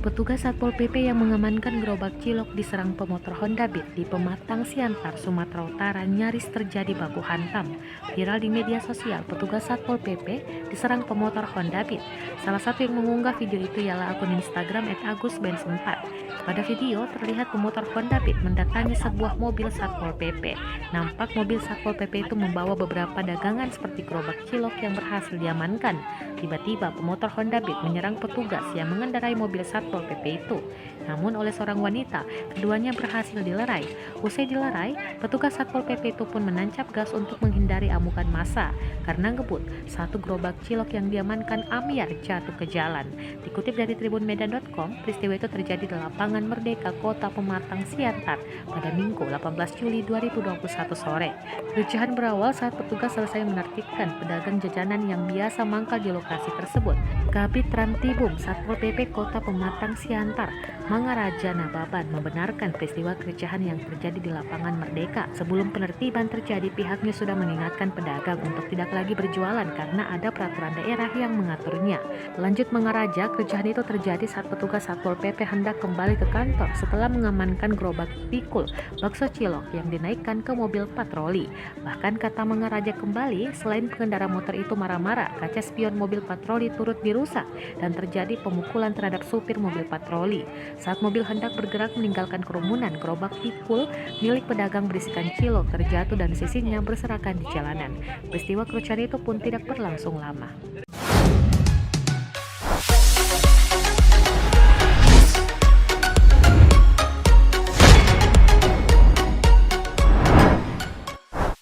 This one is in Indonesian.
Petugas Satpol PP yang mengamankan gerobak cilok diserang pemotor Honda Beat di Pematang Siantar, Sumatera Utara nyaris terjadi baku hantam. Viral di media sosial, petugas Satpol PP diserang pemotor Honda Beat. Salah satu yang mengunggah video itu ialah akun Instagram @agusbenz4. Pada video, terlihat pemotor Honda Beat mendatangi sebuah mobil Satpol PP. Nampak mobil Satpol PP itu membawa beberapa dagangan seperti gerobak cilok yang berhasil diamankan. Tiba-tiba pemotor Honda Beat menyerang petugas yang mengendarai mobil Satpol PP itu. Namun oleh seorang wanita, keduanya berhasil dilerai. Usai dilerai, petugas Satpol PP itu pun menancap gas untuk menghindari amukan massa. Karena ngebut, satu gerobak cilok yang diamankan amyar jatuh ke jalan. Dikutip dari tribunmedan.com, peristiwa itu terjadi di lapangan Merdeka Kota Pematang Siantar pada Minggu 18 Juli 2021 sore. Kericuhan berawal saat petugas selesai menertibkan pedagang jajanan yang biasa mangkal di lokasi tersebut. Kabid Trantibum Satpol PP Kota Pematang Siantar, Mangaraja Nababan, membenarkan peristiwa kericuhan yang terjadi di lapangan Merdeka. Sebelum penertiban terjadi, pihaknya sudah mengingatkan pedagang untuk tidak lagi berjualan karena ada peraturan daerah yang mengaturnya. Lanjut Mangaraja, kericuhan itu terjadi saat petugas Satpol PP hendak kembali ke kantor setelah mengamankan gerobak pikul bakso cilok yang dinaikkan ke mobil patroli. Bahkan kata Mangaraja kembali, selain pengendara motor itu marah-marah, kaca spion mobil patroli turut dirusak dan terjadi pemukulan terhadap supir mobil patroli. Saat mobil hendak bergerak meninggalkan kerumunan, gerobak pikul milik pedagang berisikan cilok terjatuh dan sisinya berserakan di jalanan. Peristiwa kericuhan itu pun tidak berlangsung lama.